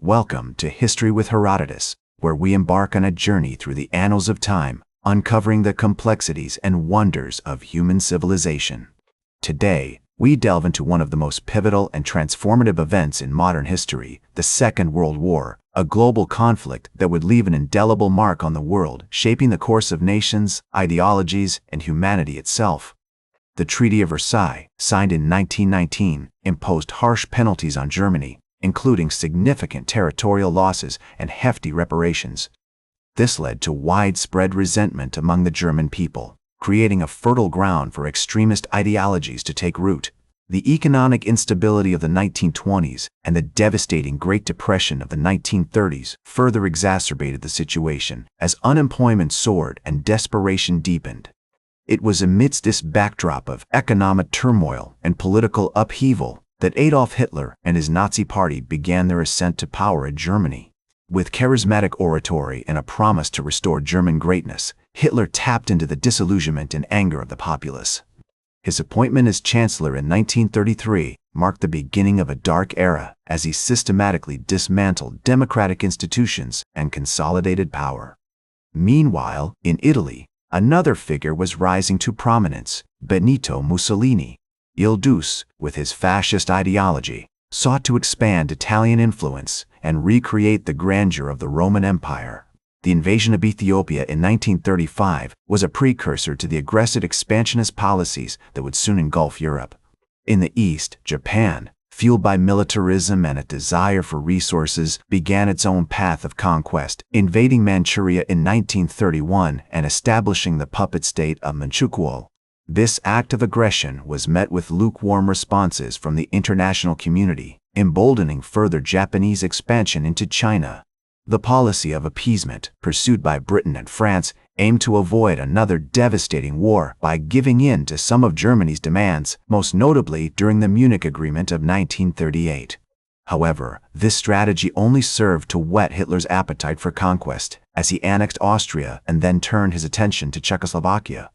Welcome to History with Herodotus, where we embark on a journey through the annals of time, uncovering the complexities and wonders of human civilization. Today, we delve into one of the most pivotal and transformative events in modern history, the Second World War, a global conflict that would leave an indelible mark on the world, shaping the course of nations, ideologies, and humanity itself. The Treaty of Versailles, signed in 1919, imposed harsh penalties on Germany, including significant territorial losses and hefty reparations. This led to widespread resentment among the German people, creating a fertile ground for extremist ideologies to take root. The economic instability of the 1920s and the devastating Great Depression of the 1930s further exacerbated the situation as unemployment soared and desperation deepened. It was amidst this backdrop of economic turmoil and political upheaval that Adolf Hitler and his Nazi Party began their ascent to power in Germany. With charismatic oratory and a promise to restore German greatness, Hitler tapped into the disillusionment and anger of the populace. His appointment as Chancellor in 1933 marked the beginning of a dark era as he systematically dismantled democratic institutions and consolidated power. Meanwhile, in Italy, another figure was rising to prominence, Benito Mussolini. Il Duce, with his fascist ideology, sought to expand Italian influence and recreate the grandeur of the Roman Empire. The invasion of Ethiopia in 1935 was a precursor to the aggressive expansionist policies that would soon engulf Europe. In the East, Japan, fueled by militarism and a desire for resources, began its own path of conquest, invading Manchuria in 1931 and establishing the puppet state of Manchukuo. This act of aggression was met with lukewarm responses from the international community, emboldening further Japanese expansion into China. The policy of appeasement, pursued by Britain and France, aimed to avoid another devastating war by giving in to some of Germany's demands, most notably during the Munich Agreement of 1938. However, this strategy only served to whet Hitler's appetite for conquest, as he annexed Austria and then turned his attention to Czechoslovakia.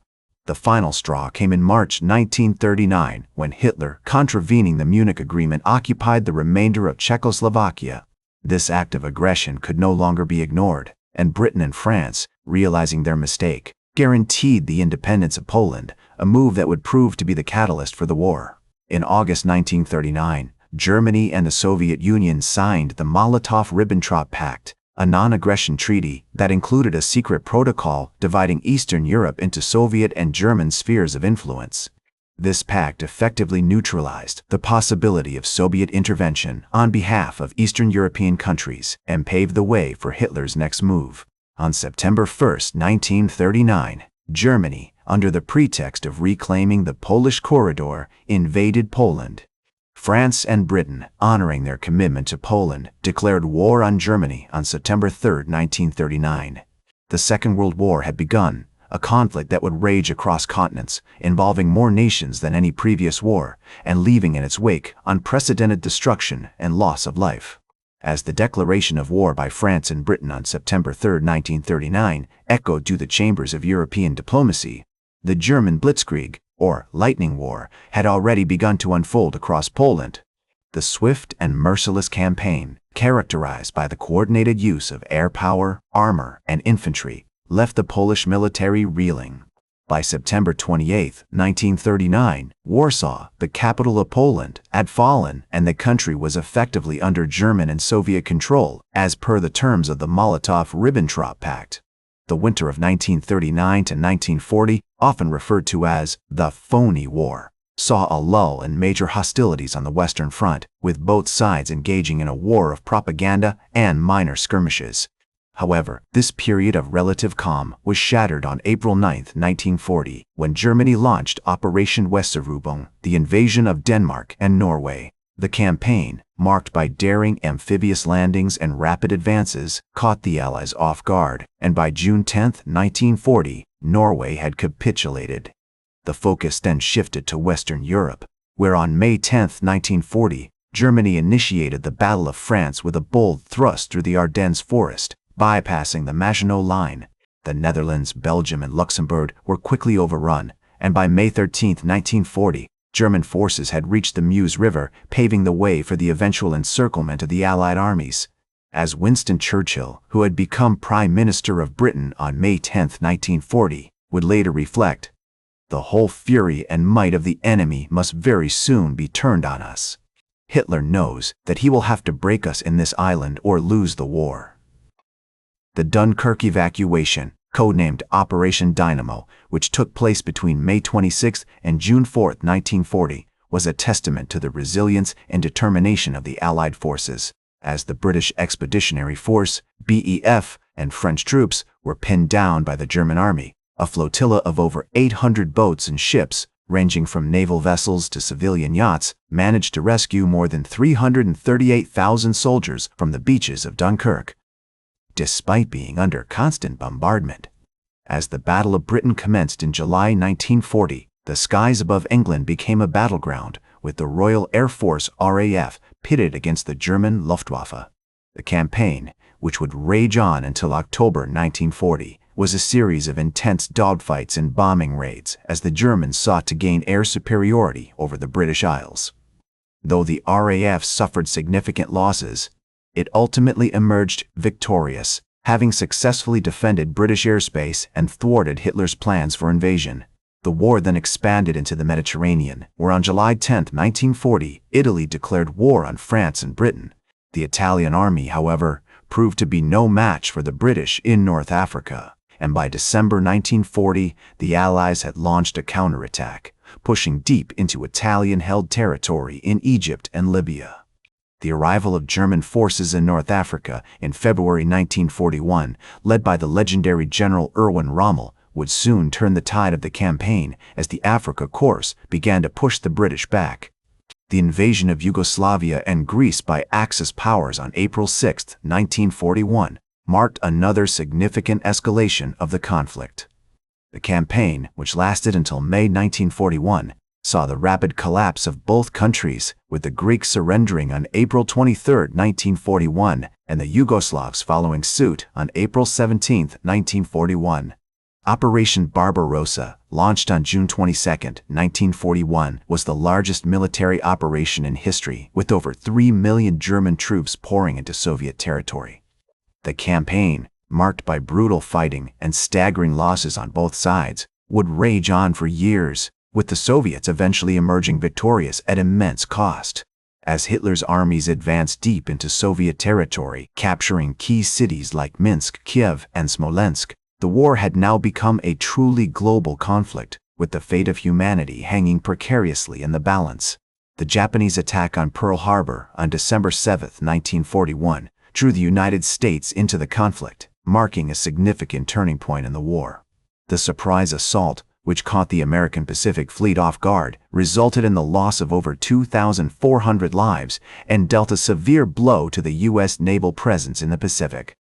The final straw came in March 1939, when Hitler, contravening the Munich Agreement, occupied the remainder of Czechoslovakia. This act of aggression could no longer be ignored, and Britain and France, realizing their mistake, guaranteed the independence of Poland, a move that would prove to be the catalyst for the war. In August 1939, Germany and the Soviet Union signed the Molotov-Ribbentrop Pact, a non-aggression treaty that included a secret protocol dividing Eastern Europe into Soviet and German spheres of influence. This pact effectively neutralized the possibility of Soviet intervention on behalf of Eastern European countries and paved the way for Hitler's next move. On September 1, 1939, Germany, under the pretext of reclaiming the Polish corridor, invaded Poland. France and Britain, honoring their commitment to Poland, declared war on Germany on September 3, 1939. The Second World War had begun, a conflict that would rage across continents, involving more nations than any previous war, and leaving in its wake unprecedented destruction and loss of life. As the declaration of war by France and Britain on September 3, 1939, echoed through the chambers of European diplomacy, the German Blitzkrieg, or Lightning War, had already begun to unfold across Poland. The swift and merciless campaign, characterized by the coordinated use of air power, armor, and infantry, left the Polish military reeling. By September 28, 1939, Warsaw, the capital of Poland, had fallen, and the country was effectively under German and Soviet control, as per the terms of the Molotov-Ribbentrop Pact. The winter of 1939 to 1940, often referred to as the Phony War, saw a lull in major hostilities on the Western Front, with both sides engaging in a war of propaganda and minor skirmishes. However, this period of relative calm was shattered on April 9, 1940, when Germany launched Operation Weserübung, the invasion of Denmark and Norway. The campaign, marked by daring amphibious landings and rapid advances, caught the Allies off guard, and by June 10, 1940, Norway had capitulated. The focus then shifted to Western Europe, where on May 10, 1940, Germany initiated the Battle of France with a bold thrust through the Ardennes forest, bypassing the Maginot Line. The Netherlands, Belgium, and Luxembourg were quickly overrun, and by May 13, 1940, German forces had reached the Meuse River, paving the way for the eventual encirclement of the Allied armies. As Winston Churchill, who had become Prime Minister of Britain on May 10, 1940, would later reflect, "The whole fury and might of the enemy must very soon be turned on us. Hitler knows that he will have to break us in this island or lose the war." The Dunkirk evacuation, codenamed Operation Dynamo, which took place between May 26 and June 4, 1940, was a testament to the resilience and determination of the Allied forces, as the British Expeditionary Force, BEF, and French troops were pinned down by the German army. A flotilla of over 800 boats and ships, ranging from naval vessels to civilian yachts, managed to rescue more than 338,000 soldiers from the beaches of Dunkirk, despite being under constant bombardment. As the Battle of Britain commenced in July 1940, the skies above England became a battleground, with the Royal Air Force RAF pitted against the German Luftwaffe. The campaign, which would rage on until October 1940, was a series of intense dogfights and bombing raids as the Germans sought to gain air superiority over the British Isles. Though the RAF suffered significant losses, it ultimately emerged victorious, having successfully defended British airspace and thwarted Hitler's plans for invasion. The war then expanded into the Mediterranean, where on July 10, 1940, Italy declared war on France and Britain. The Italian army, however, proved to be no match for the British in North Africa, and by December 1940, the Allies had launched a counterattack, pushing deep into Italian-held territory in Egypt and Libya. The arrival of German forces in North Africa in February 1941, led by the legendary General Erwin Rommel, would soon turn the tide of the campaign as the Africa Corps began to push the British back. The invasion of Yugoslavia and Greece by Axis powers on April 6, 1941, marked another significant escalation of the conflict. The campaign, which lasted until May 1941, saw the rapid collapse of both countries, with the Greeks surrendering on April 23, 1941, and the Yugoslavs following suit on April 17, 1941. Operation Barbarossa, launched on June 22, 1941, was the largest military operation in history, with over 3 million German troops pouring into Soviet territory. The campaign, marked by brutal fighting and staggering losses on both sides, would rage on for years, with the Soviets eventually emerging victorious at immense cost. As Hitler's armies advanced deep into Soviet territory, capturing key cities like Minsk, Kiev, and Smolensk, the war had now become a truly global conflict, with the fate of humanity hanging precariously in the balance. The Japanese attack on Pearl Harbor on December 7, 1941, drew the United States into the conflict, marking a significant turning point in the war. The surprise assault, which caught the American Pacific Fleet off guard, resulted in the loss of over 2,400 lives and dealt a severe blow to the U.S. naval presence in the Pacific.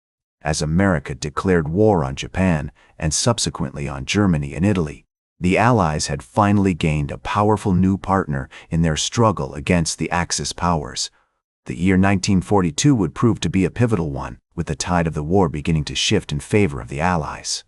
As America declared war on Japan and subsequently on Germany and Italy, the Allies had finally gained a powerful new partner in their struggle against the Axis powers. The year 1942 would prove to be a pivotal one, with the tide of the war beginning to shift in favor of the Allies.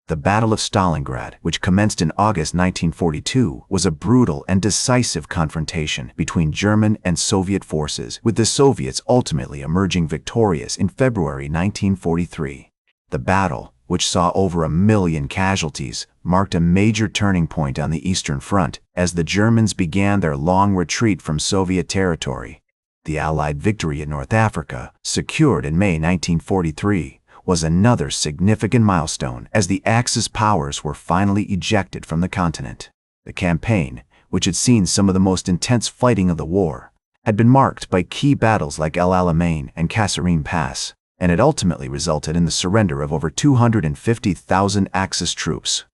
The Battle of Stalingrad, which commenced in August 1942, was a brutal and decisive confrontation between German and Soviet forces, with the Soviets ultimately emerging victorious in February 1943. The battle, which saw over 1 million casualties, marked a major turning point on the Eastern Front as the Germans began their long retreat from Soviet territory. The Allied victory in North Africa, secured in May 1943, was another significant milestone as the Axis powers were finally ejected from the continent. The campaign, which had seen some of the most intense fighting of the war, had been marked by key battles like El Alamein and Kasserine Pass, and it ultimately resulted in the surrender of over 250,000 Axis troops.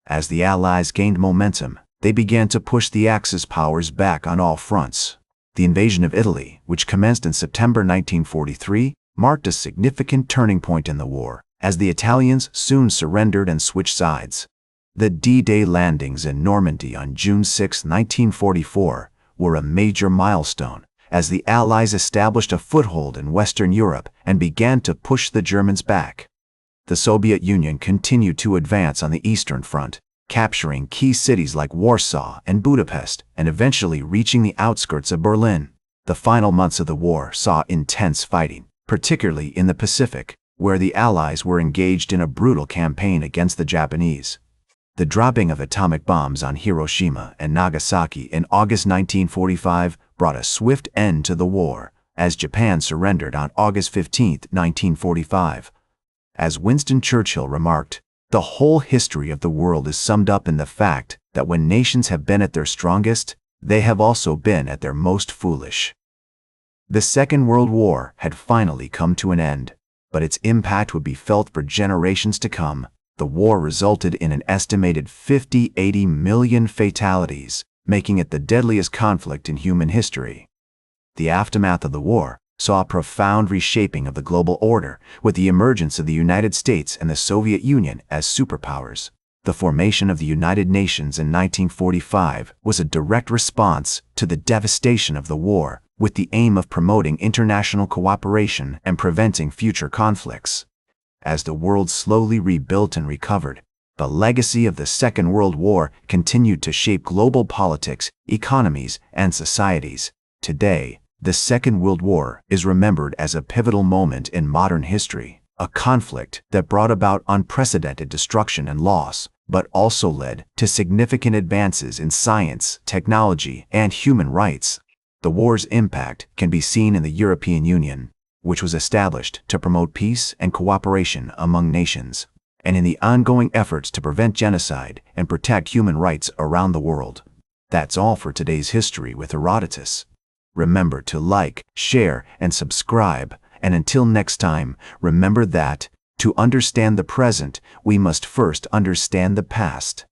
As the Allies gained momentum, they began to push the Axis powers back on all fronts. The invasion of Italy, which commenced in September 1943, marked a significant turning point in the war, as the Italians soon surrendered and switched sides. The D-Day landings in Normandy on June 6, 1944, were a major milestone, as the Allies established a foothold in Western Europe and began to push the Germans back. The Soviet Union continued to advance on the Eastern Front, capturing key cities like Warsaw and Budapest, and eventually reaching the outskirts of Berlin. The final months of the war saw intense fighting, particularly in the Pacific, where the Allies were engaged in a brutal campaign against the Japanese. The dropping of atomic bombs on Hiroshima and Nagasaki in August 1945 brought a swift end to the war, as Japan surrendered on August 15, 1945. As Winston Churchill remarked, "The whole history of the world is summed up in the fact that when nations have been at their strongest, they have also been at their most foolish." The Second World War had finally come to an end, but its impact would be felt for generations to come. The war resulted in an estimated 80 million fatalities, making it the deadliest conflict in human history. The aftermath of the war saw a profound reshaping of the global order, with the emergence of the United States and the Soviet Union as superpowers. The formation of the United Nations in 1945 was a direct response to the devastation of the war, with the aim of promoting international cooperation and preventing future conflicts. As the world slowly rebuilt and recovered, the legacy of the Second World War continued to shape global politics, economies, and societies. Today, the Second World War is remembered as a pivotal moment in modern history, a conflict that brought about unprecedented destruction and loss, but also led to significant advances in science, technology, and human rights. The war's impact can be seen in the European Union, which was established to promote peace and cooperation among nations, and in the ongoing efforts to prevent genocide and protect human rights around the world. That's all for today's History with Herodotus. Remember to like, share, and subscribe, and until next time, remember that, to understand the present, we must first understand the past.